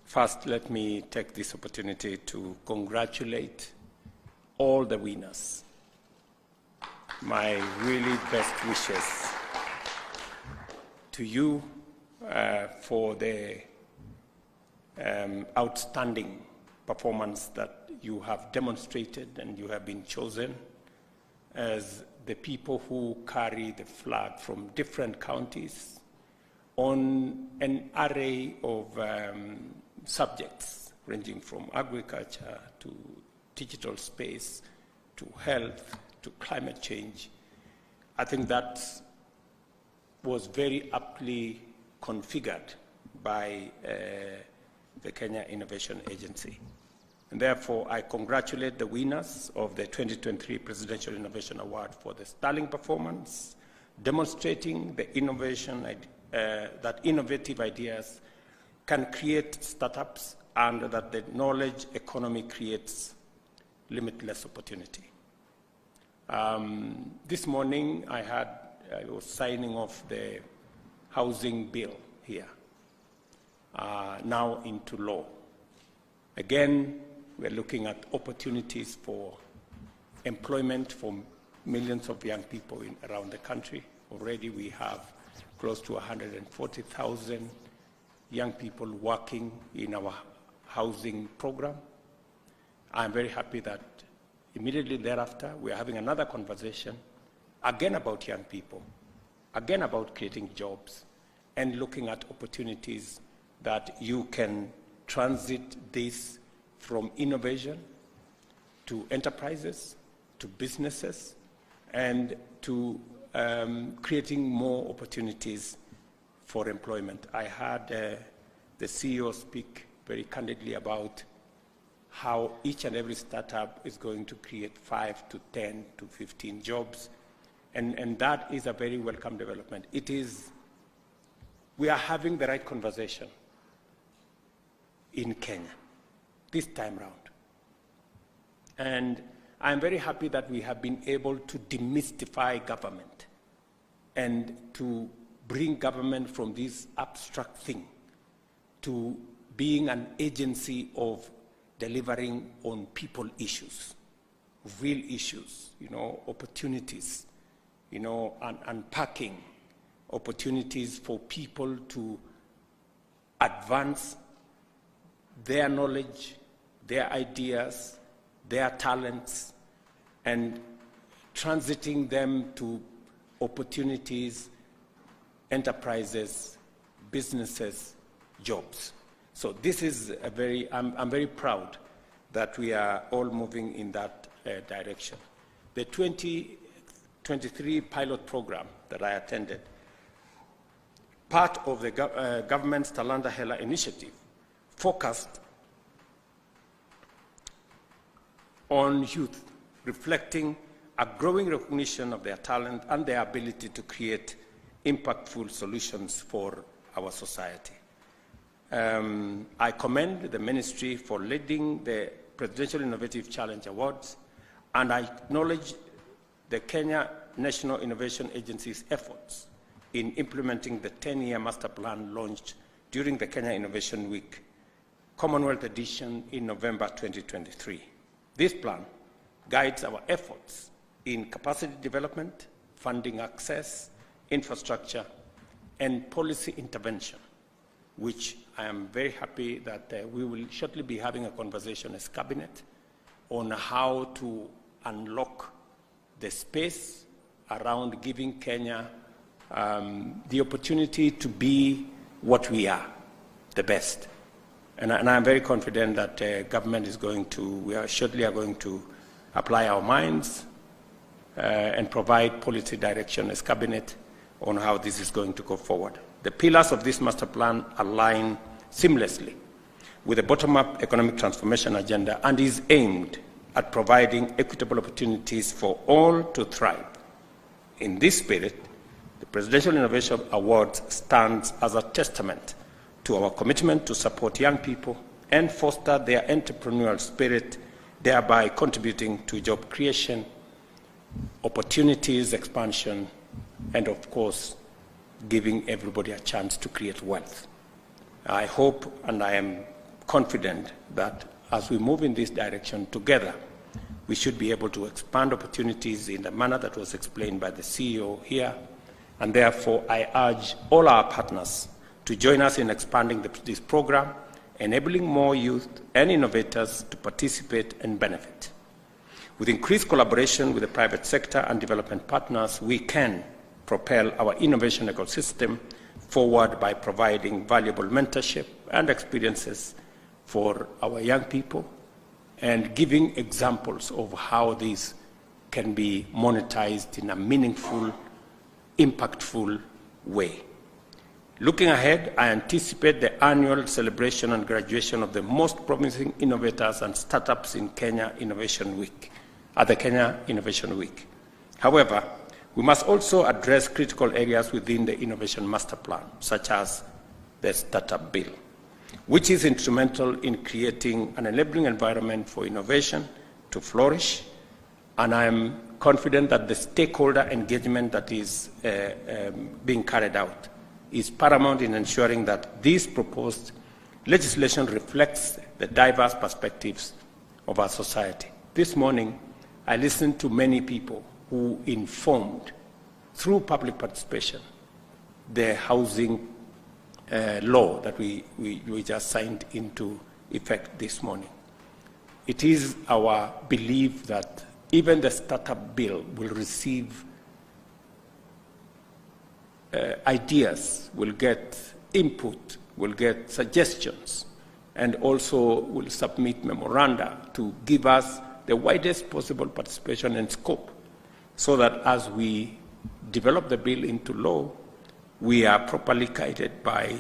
First, let me take this opportunity to congratulate all the winners. My really best wishes to you for the outstanding performance that you have demonstrated, and you have been chosen as the people who carry the flag from different counties on an array of subjects ranging from agriculture to digital space to health to climate change. I think that was very aptly configured by the Kenya Innovation Agency. And therefore, I congratulate the winners of the 2023 Presidential Innovation Award for the sterling performance, demonstrating the innovation that innovative ideas can create startups and that the knowledge economy creates limitless opportunity. This morning, I was signing off the housing bill here, now into law. Again, we're looking at opportunities for employment for millions of young people around the country. Already we have close to 140,000 young people working in our housing program. I'm very happy that immediately thereafter, we are having another conversation, again about young people, again about creating jobs, and looking at opportunities that you can transit this from innovation to enterprises, to businesses, and to creating more opportunities for employment. I heard the CEO speak very candidly about how each and every startup is going to create 5 to 10 to 15 jobs, and that is a very welcome development. We are having the right conversation in Kenya this time round. And I'm very happy that we have been able to demystify government and to bring government from this abstract thing to being an agency of delivering on people issues, real issues, opportunities, unpacking opportunities for people to advance their knowledge, their ideas, their talents, and transiting them to opportunities, enterprises, businesses, jobs. So this is I'm very proud that we are all moving in that direction. The 2023 pilot program that I attended, part of the government's Talanta Hela initiative, focused on youth, reflecting a growing recognition of their talent and their ability to create impactful solutions for our society. I commend the ministry for leading the Presidential Innovative Challenge Awards, and I acknowledge the Kenya National Innovation Agency's efforts in implementing the 10-year master plan launched during the Kenya Innovation Week, Commonwealth edition in November 2023. This plan guides our efforts in capacity development, funding access, infrastructure, and policy intervention, which I am very happy that we will shortly be having a conversation as cabinet on how to unlock the space around giving Kenya the opportunity to be what we are, the best. And I'm very confident that government is we are shortly going to apply our minds and provide policy direction as cabinet on how this is going to go forward. The pillars of this master plan align seamlessly with the bottom-up economic transformation agenda and is aimed at providing equitable opportunities for all to thrive. In this spirit, the Presidential Innovation Award stands as a testament to our commitment to support young people and foster their entrepreneurial spirit, thereby contributing to job creation, opportunities expansion, and of course, giving everybody a chance to create wealth. I hope and I am confident that as we move in this direction together, we should be able to expand opportunities in the manner that was explained by the CEO here. And therefore, I urge all our partners to join us in expanding this program, enabling more youth and innovators to participate and benefit. With increased collaboration with the private sector and development partners, we can propel our innovation ecosystem forward by providing valuable mentorship and experiences for our young people and giving examples of how these can be monetized in a meaningful, impactful way. Looking ahead, I anticipate the annual celebration and graduation of the most promising innovators and startups in Kenya Innovation Week, at the Kenya Innovation Week. However, we must also address critical areas within the Innovation Master Plan, such as the Startup Bill, which is instrumental in creating an enabling environment for innovation to flourish. And I am confident that the stakeholder engagement that is being carried out is paramount in ensuring that this proposed legislation reflects the diverse perspectives of our society. This morning, I listened to many people who informed, through public participation, the housing law that we just signed into effect this morning. It is our belief that even the startup bill will receive ideas, will get input, will get suggestions, and also will submit memoranda to give us the widest possible participation and scope, so that as we develop the bill into law, we are properly guided by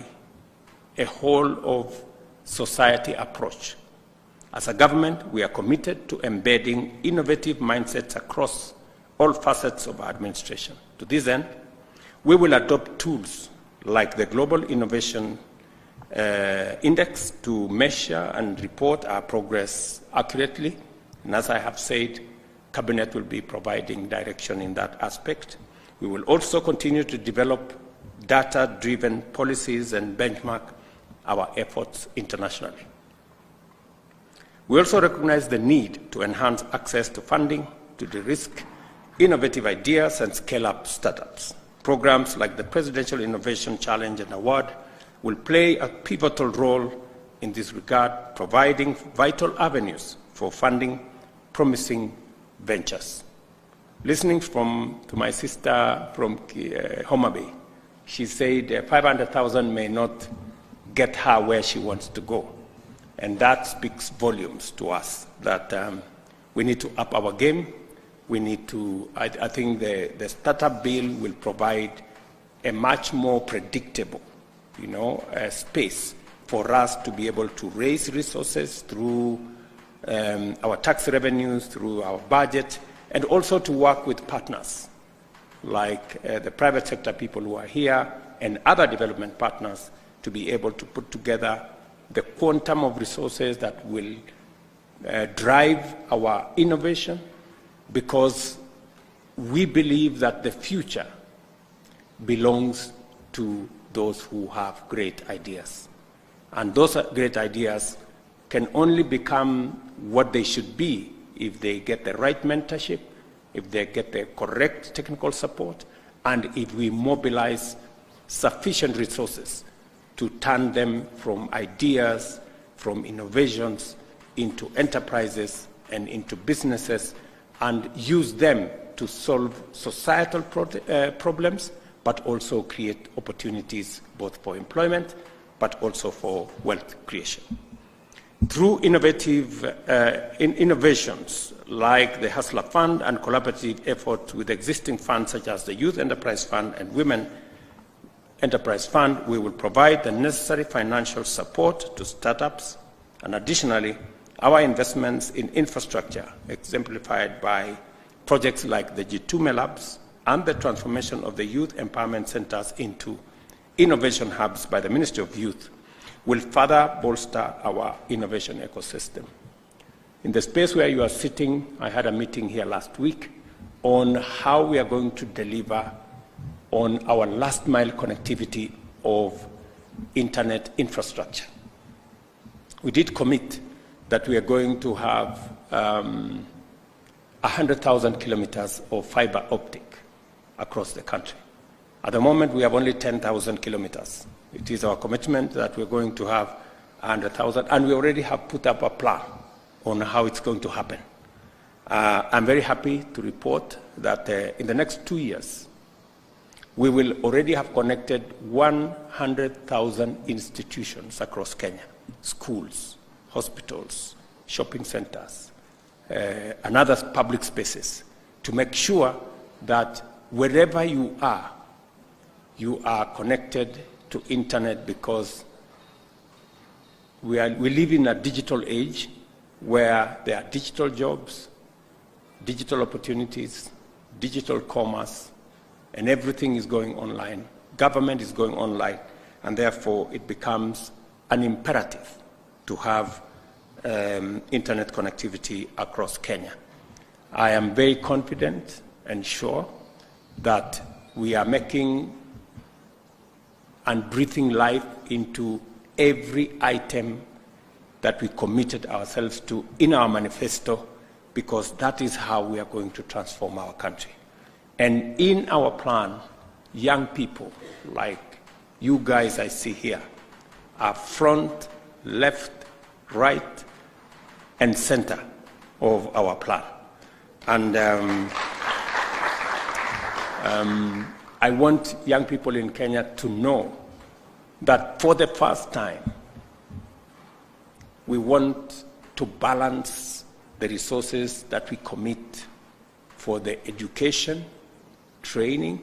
a whole of society approach. As a government, we are committed to embedding innovative mindsets across all facets of our administration. To this end, we will adopt tools like the Global Innovation Index to measure and report our progress accurately. And as I have said, Cabinet will be providing direction in that aspect. We will also continue to develop data-driven policies and benchmark our efforts internationally. We also recognize the need to enhance access to funding, to de-risk innovative ideas and scale up startups. Programs like the Presidential Innovation Challenge and Award will play a pivotal role in this regard, providing vital avenues for funding promising ventures. Listening to my sister from Homa Bay, she said 500,000 may not get her where she wants to go. And that speaks volumes to us that we need to up our game. We need to, I think the startup bill will provide a much more predictable, space for us to be able to raise resources through our tax revenues, through our budget, and also to work with partners like the private sector people who are here and other development partners to be able to put together the quantum of resources that will drive our innovation, because we believe that the future belongs to those who have great ideas. And those great ideas can only become what they should be if they get the right mentorship, if they get the correct technical support, and if we mobilize sufficient resources to turn them from ideas, from innovations, into enterprises and into businesses, and use them to solve societal problems, but also create opportunities both for employment, but also for wealth creation. Through innovative innovations like the Hustler Fund and collaborative efforts with existing funds such as the Youth Enterprise Fund and Women Enterprise Fund, we will provide the necessary financial support to startups, and additionally, our investments in infrastructure, exemplified by projects like the G2 Labs and the transformation of the youth empowerment centers into innovation hubs by the Ministry of Youth, will further bolster our innovation ecosystem. In the space where you are sitting, I had a meeting here last week on how we are going to deliver on our last mile connectivity of internet infrastructure. We did commit that we are going to have 100,000 kilometers of fiber optic across the country. At the moment, we have only 10,000 kilometers. It is our commitment that we're going to have 100,000, and we already have put up a plan on how it's going to happen. I'm very happy to report that in the next 2 years, we will already have connected 100,000 institutions across Kenya, schools, hospitals, shopping centers, and other public spaces, to make sure that wherever you are connected to internet, because we live in a digital age where there are digital jobs, digital opportunities, digital commerce, and everything is going online. Government is going online, and therefore it becomes an imperative to have internet connectivity across Kenya. I am very confident and sure that we are making and breathing life into every item that we committed ourselves to in our manifesto, because that is how we are going to transform our country. And in our plan, young people like you guys I see here are front, left, right, and center of our plan. And I want young people in Kenya to know that for the first time, we want to balance the resources that we commit for the education, training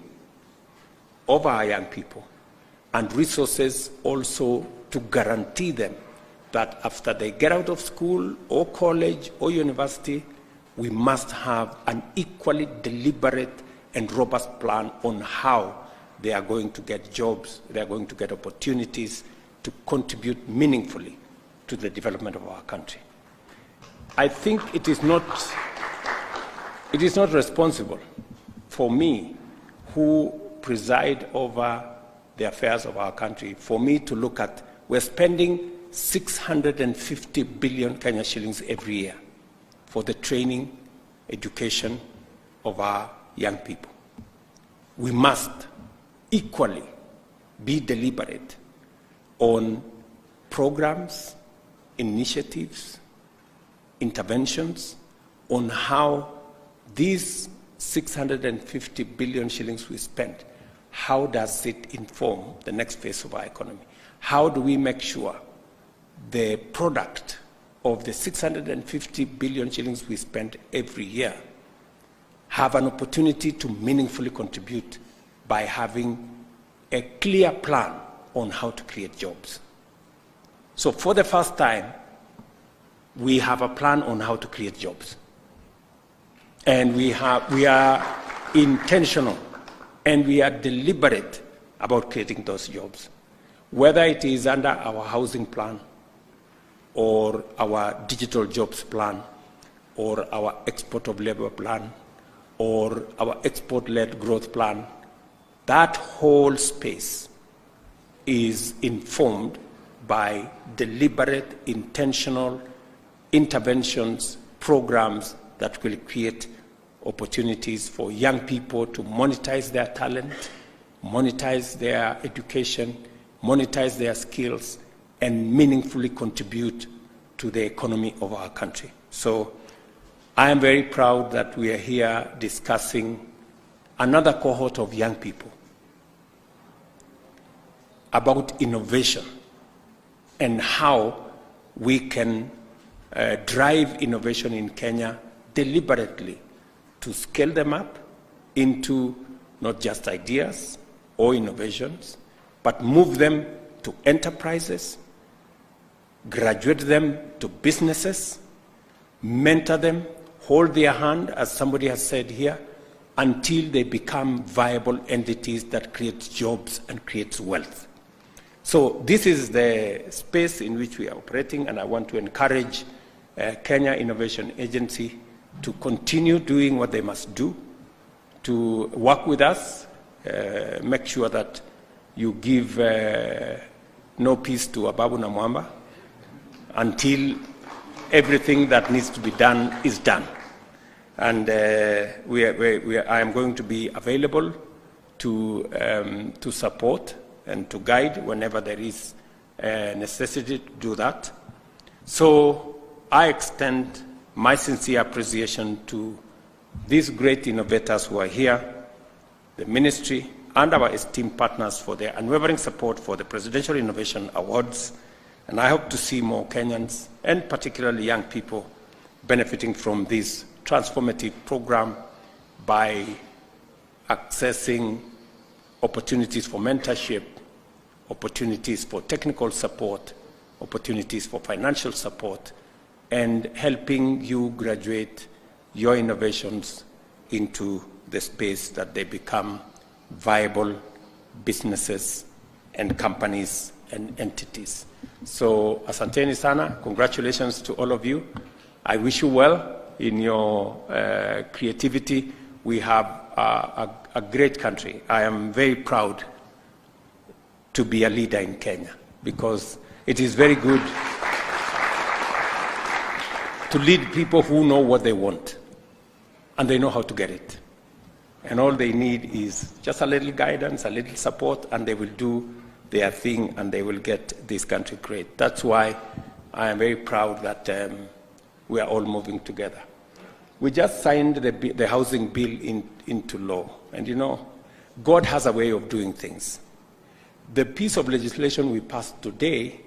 of our young people, and resources also to guarantee them that after they get out of school or college or university, we must have an equally deliberate and robust plan on how they are going to get jobs, they are going to get opportunities to contribute meaningfully to the development of our country. I think it is not responsible for me, who preside over the affairs of our country, for me to look at, we're spending 650 billion Kenya shillings every year for the training, education of our young people. We must equally be deliberate on programs, initiatives, interventions on how these 650 billion shillings we spent, how does it inform the next phase of our economy? How do we make sure the product of the 650 billion shillings we spend every year have an opportunity to meaningfully contribute by having a clear plan on how to create jobs? So for the first time, we have a plan on how to create jobs. And we are intentional and we are deliberate about creating those jobs. Whether it is under our housing plan or our digital jobs plan or our export of labor plan or our export-led growth plan, that whole space is informed by deliberate, intentional interventions, programs that will create opportunities for young people to monetize their talent, monetize their education, monetize their skills, and meaningfully contribute to the economy of our country. So I am very proud that we are here discussing another cohort of young people about innovation and how we can drive innovation in Kenya deliberately to scale them up into not just ideas or innovations, but move them to enterprises, graduate them to businesses, mentor them, hold their hand, as somebody has said here, until they become viable entities that create jobs and create wealth. So this is the space in which we are operating, and I want to encourage Kenya Innovation Agency to continue doing what they must do, to work with us make sure that you give no peace to Ababu na Mwamba until everything that needs to be done is done. And I am going to be available to support and to guide whenever there is a necessity to do that. So I extend my sincere appreciation to these great innovators who are here, the ministry, and our esteemed partners for their unwavering support for the Presidential Innovation Awards. And I hope to see more Kenyans, and particularly young people, benefiting from this transformative program by accessing opportunities for mentorship, opportunities for technical support, opportunities for financial support, and helping you graduate your innovations into the space that they become viable businesses and companies and entities. So, asanteni sana, congratulations to all of you. I wish you well in your creativity. We have a great country. I am very proud to be a leader in Kenya, because it is very good to lead people who know what they want and they know how to get it. And all they need is just a little guidance, a little support, and they will do their thing and they will get this country great. That's why I am very proud that we are all moving together. We just signed the housing bill into law. And you know, God has a way of doing things. The piece of legislation we passed today